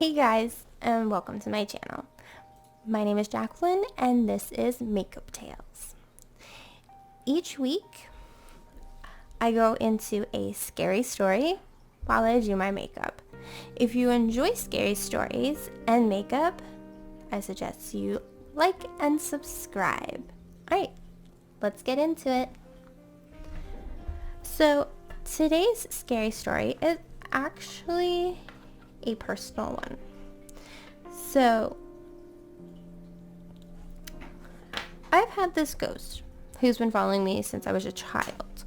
Hey guys, and welcome to my channel. My name is Jacqueline, and this is Makeup Tales. Each week, I go into a scary story while I do my makeup. If you enjoy scary stories and makeup, I suggest you like and subscribe. Alright, let's get into it. So, today's scary story is actually a personal one. So, I've had this ghost who's been following me since I was a child.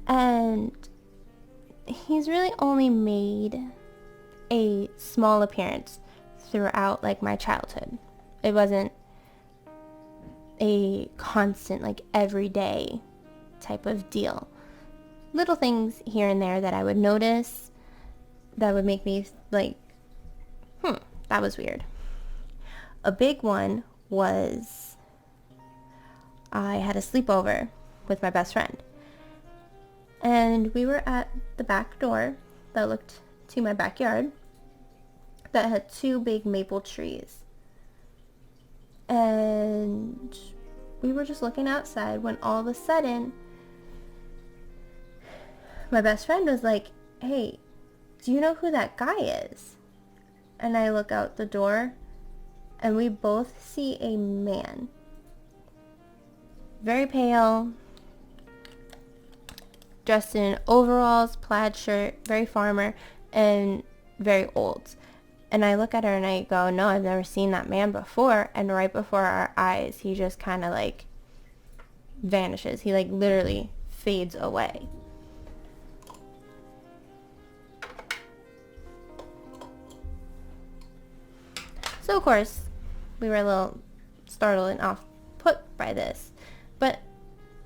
And he's really only made a small appearance throughout my childhood. It wasn't a constant, everyday type of deal. Little things here and there that I would notice that would make me that was weird. A big one was I had a sleepover with my best friend. And we were at the back door that looked to my backyard that had two big maple trees. And we were just looking outside when all of a sudden my best friend was like, "Hey, do you know who that guy is?" And I look out the door and we both see a man. Very pale, dressed in overalls, plaid shirt, very farmer, and very old. And I look at her and I go, "No, I've never seen that man before." And right before our eyes, he just kind of vanishes. He literally fades away. So of course, we were a little startled and off put by this, but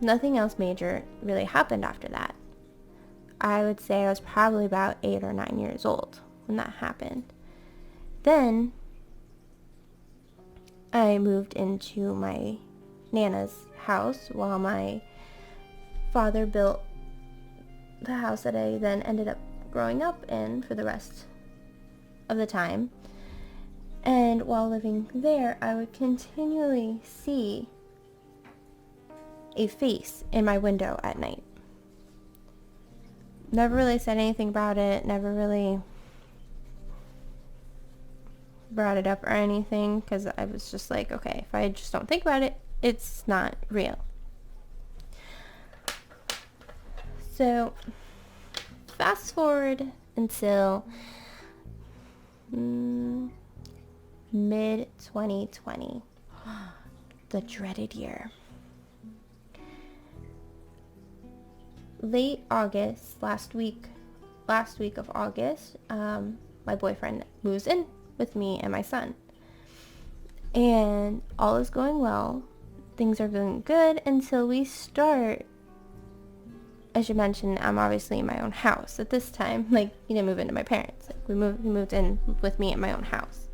nothing else major really happened after that. I would say I was probably about 8 or 9 years old when that happened. Then I moved into my Nana's house while my father built the house that I then ended up growing up in for the rest of the time. And while living there, I would continually see a face in my window at night. Never really said anything about it, never really brought it up or anything, because I was just like, okay, if I just don't think about it, it's not real. So, fast forward until mid-2020, the dreaded year. Late August, last week of August, my boyfriend moves in with me and my son. And all is going well. Things are going good until we start, I should mention, I'm obviously in my own house at this time. He didn't move into my parents. We moved in with me in my own house.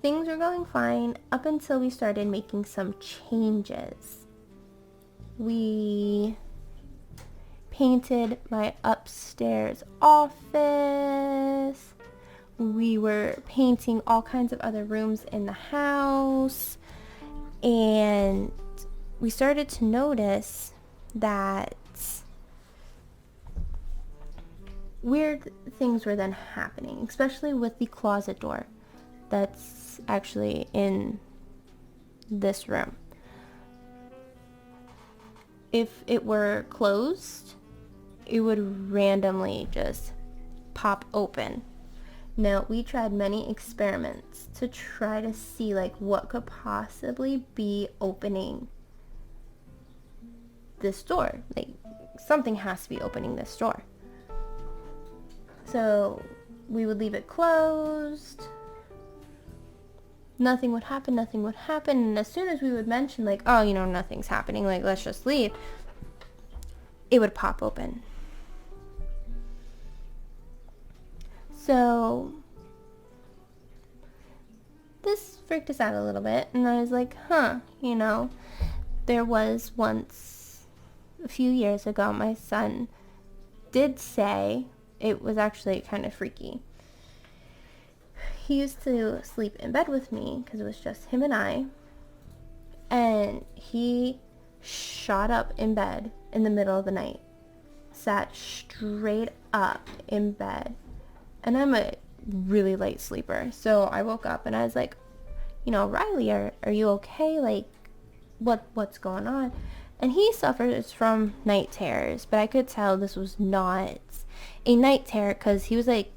Things were going fine up until we started making some changes. We painted my upstairs office. We were painting all kinds of other rooms in the house. And we started to notice that weird things were then happening, especially with the closet door that's actually in this room. If it were closed, it would randomly just pop open. Now, we tried many experiments to try to see what could possibly be opening this door. Something has to be opening this door. So we would leave it closed. Nothing would happen. And as soon as we would mention nothing's happening, let's just leave, it would pop open. So this freaked us out a little bit, and I was like, there was once, a few years ago, my son did say, it was actually kind of freaky. he used to sleep in bed with me because it was just him and I. And he shot up in bed in the middle of the night, sat straight up in bed. And I'm a really light sleeper. So I woke up and I was like, Riley, are you okay? Like, what's going on? And he suffers from night terrors, but I could tell this was not a night terror because he was like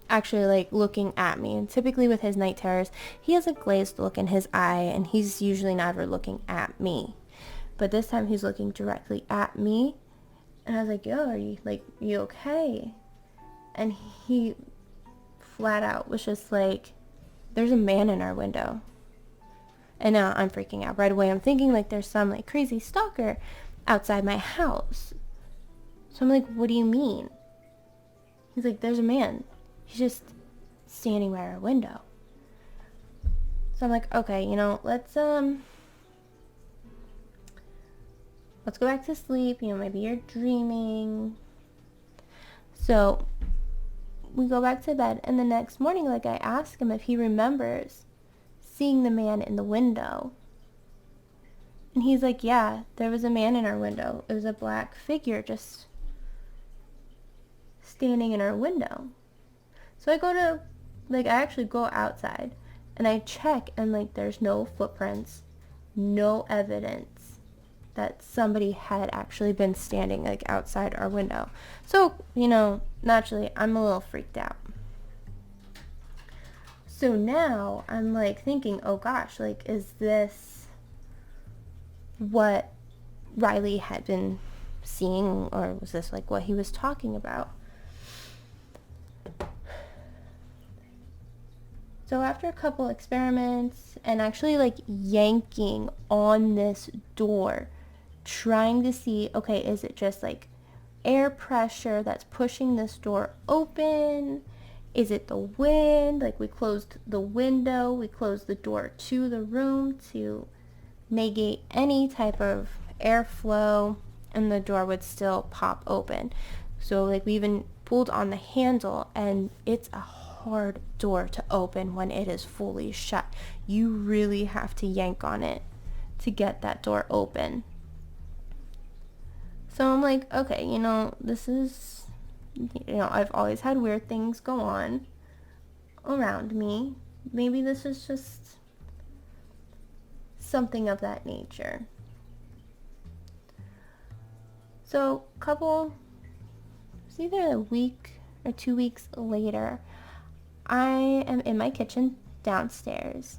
actually like looking at me. And typically with his night terrors, he has a glazed look in his eye and he's usually never looking at me. But this time he's looking directly at me. And I was like, yo, are you okay? And he flat out was just like, there's a man in our window. And now I'm freaking out right away. I'm thinking like there's some like crazy stalker outside my house. So I'm like, what do you mean? He's like, there's a man. He's just standing by our window. So I'm like, okay, let's go back to sleep. Maybe you're dreaming. So we go back to bed, and the next morning, like, I ask him if he remembers seeing the man in the window. And he's like, yeah, there was a man in our window. It was a black figure just standing in our window. So I actually go outside and I check, and like there's no footprints, no evidence that somebody had actually been standing like outside our window. So, naturally I'm a little freaked out. So now I'm like thinking, oh gosh, like, is this what Riley had been seeing, or was this like what he was talking about? So after a couple experiments and actually like yanking on this door, trying to see, okay, is it just like air pressure that's pushing this door open? Is it the wind? Like, we closed the window, we closed the door to the room to negate any type of airflow, and the door would still pop open. So like we even pulled on the handle, and it's a hard door to open when it is fully shut. You really have to yank on it to get that door open. So I'm like, okay, this is, I've always had weird things go on around me. Maybe this is just something of that nature. So it's either a week or 2 weeks later, I am in my kitchen downstairs,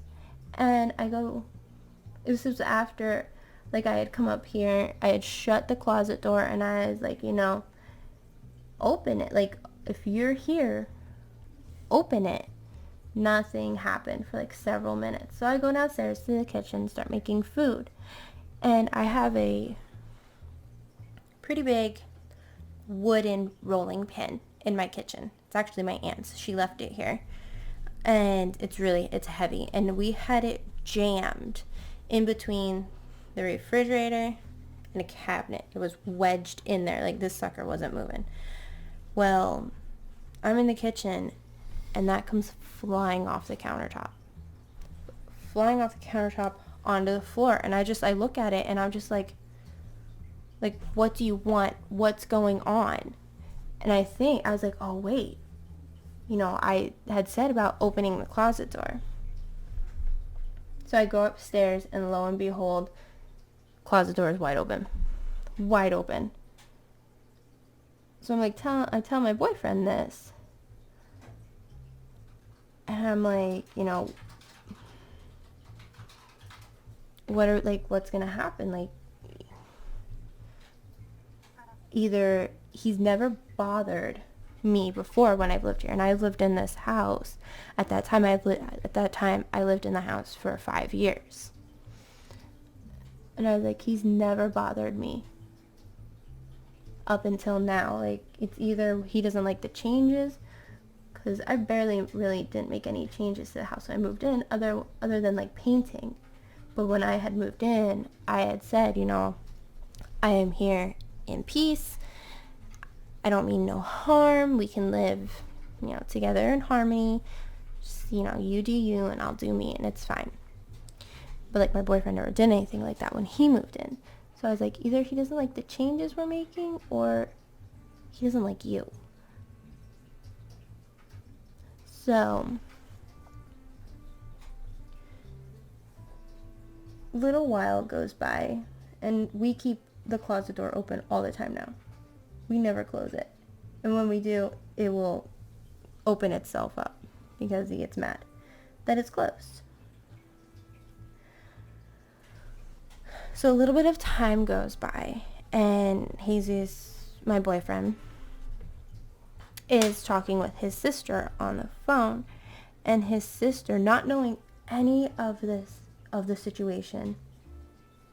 and this was after, like, I had come up here, I had shut the closet door, and I was like, open it. Like, if you're here, open it. Nothing happened for like several minutes. So I go downstairs to the kitchen, start making food, and I have a pretty big wooden rolling pin in my kitchen. It's actually my aunt's. She left it here, and it's heavy, and we had it jammed in between the refrigerator and a cabinet. It was wedged in there, like this sucker wasn't moving. Well, I'm in the kitchen, and that comes flying off the countertop onto the floor. And I look at it, and I'm just like, what do you want? What's going on? And I was like, oh wait, I had said about opening the closet door. So I go upstairs, and lo and behold, closet door is wide open. So I'm like, I tell my boyfriend this. And I'm like, what's gonna happen? Like, either he's never bothered me before when I've lived here, and I've lived in this house. At that time, I lived in the house for 5 years. And I was like, he's never bothered me up until now. Like, it's either he doesn't like the changes, because I barely really didn't make any changes to the house when I moved in, other than like painting. But when I had moved in, I had said, I am here in peace. I don't mean no harm. We can live, together in harmony. Just, you do you and I'll do me and it's fine. But like my boyfriend never did anything like that when he moved in. So I was like, either he doesn't like the changes we're making or he doesn't like you. So, little while goes by and we keep the closet door open all the time now. We never close it. And when we do, it will open itself up because he gets mad that it's closed. So a little bit of time goes by and Jesus, my boyfriend, is talking with his sister on the phone, and his sister, not knowing any of the situation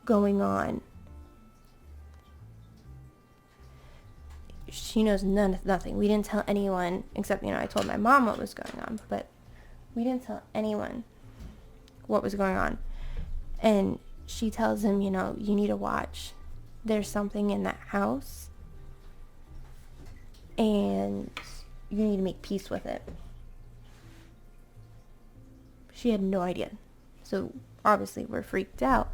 going on, she knows nothing. We didn't tell anyone except, I told my mom what was going on, but we didn't tell anyone what was going on. And she tells him, you need to watch. There's something in that house and you need to make peace with it. She had no idea. So obviously we're freaked out.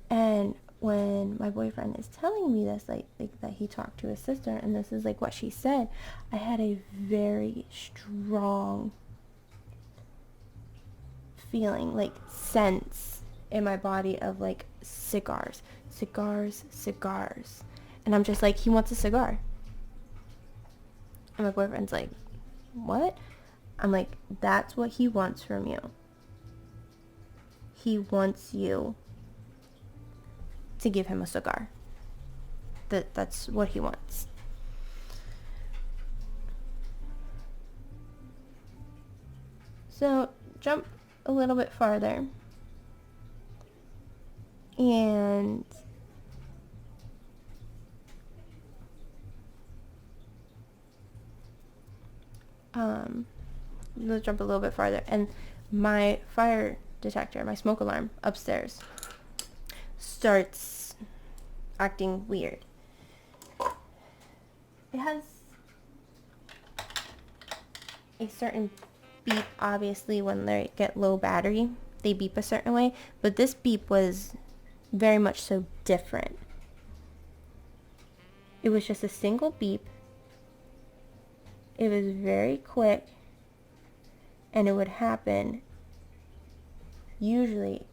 And when my boyfriend is telling me this, like that he talked to his sister and this is like what she said, I had a very strong feeling, like sense in my body of like cigars. And I'm just like, he wants a cigar. And my boyfriend's like, what? I'm like, that's what he wants from you. He wants you to give him a cigar. That's what he wants. So jump a little bit farther. And let's jump a little bit farther. And my fire detector, my smoke alarm upstairs, starts acting weird. It has a certain beep, obviously, when they get low battery. They beep a certain way, but this beep was very much so different. It was just a single beep. It was very quick, and it would happen usually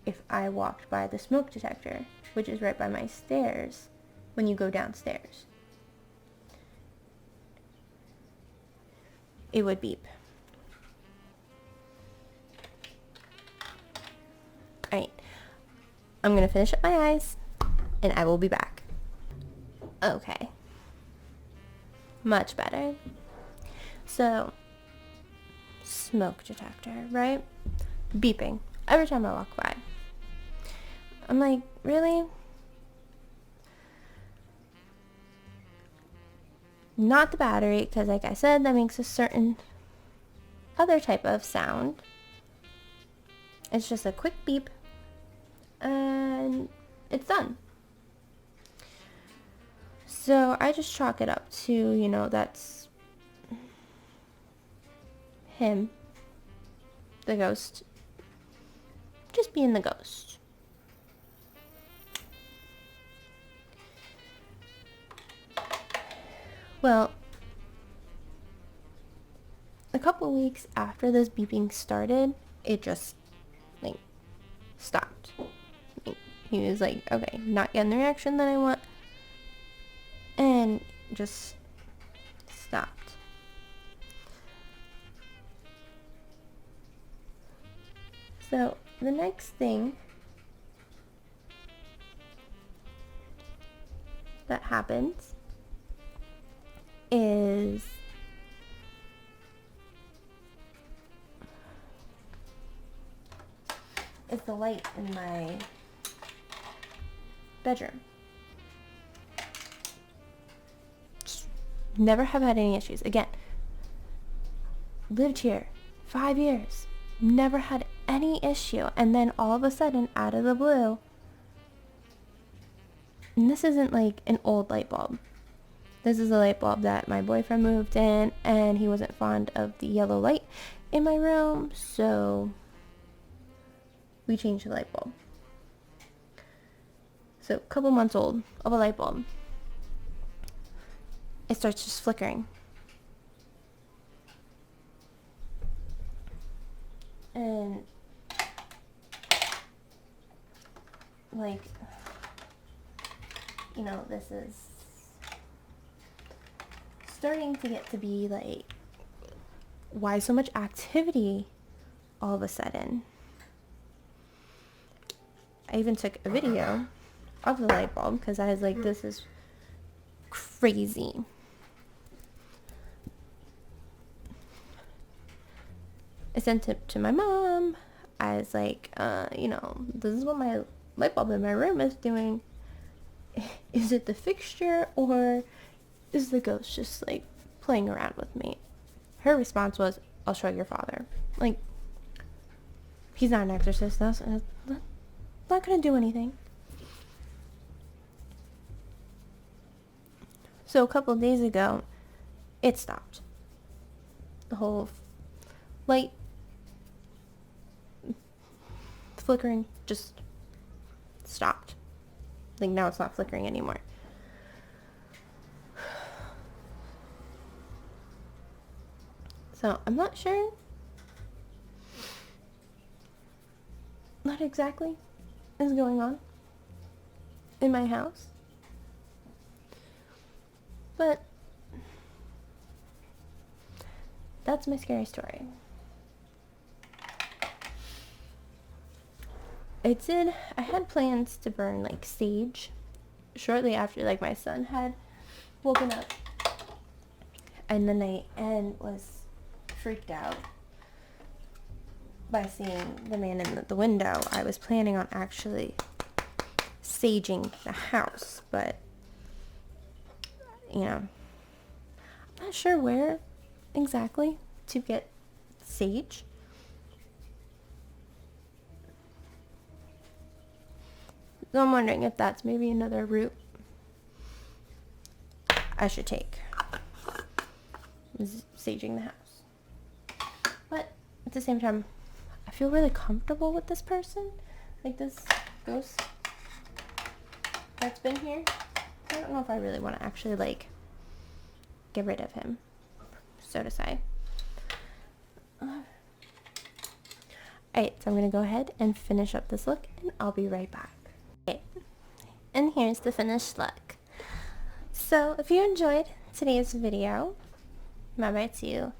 if I walked by the smoke detector, which is right by my stairs when you go downstairs. It would beep. Alright, I'm going to finish up my eyes, and I will be back. Okay. Much better. So, smoke detector, right? Beeping every time I walk by. I'm like, really? Not the battery, because like I said, that makes a certain other type of sound. It's just a quick beep, and it's done. So I just chalk it up to, that's him, the ghost, just being the ghost. Well, a couple weeks after this beeping started, it just, stopped. He was like, okay, not getting the reaction that I want, and just stopped. So the next thing that happens is the light in my bedroom. Never have had any issues. Again, lived here 5 years, never had any issue, and then all of a sudden, out of the blue, and this isn't like an old light bulb. This is a light bulb that my boyfriend moved in, and he wasn't fond of the yellow light, in my room, so we changed the light bulb. So a couple months old of a light bulb. It starts just flickering. And like, you know, this is starting to get to be like, why so much activity all of a sudden? I even took a video of the light bulb because I was like, this is crazy. I sent it to my mom. I was like, you know, this is what my light bulb in my room is doing. Is it the fixture or is the ghost just like playing around with me? Her response was, I'll show your father. Like, he's not an exorcist, that's not gonna do anything. So a couple of days ago, it stopped. The whole light flickering just stopped. Like, now it's not flickering anymore. So I'm not sure what exactly is going on in my house, but that's my scary story. I had plans to burn like sage shortly after like my son had woken up in the night and was freaked out by seeing the man in the window. I was planning on actually saging the house, but you know, I'm not sure where exactly to get sage. So I'm wondering if that's maybe another route I should take, is saging the house. But at the same time, I feel really comfortable with this person, like this ghost that's been here. I don't know if I really want to actually like get rid of him, so to say. Alright, so I'm going to go ahead and finish up this look and I'll be right back. Okay, and here's the finished look. So if you enjoyed today's video, remember to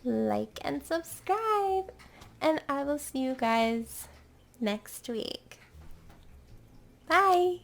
like and subscribe, and I will see you guys next week. Bye!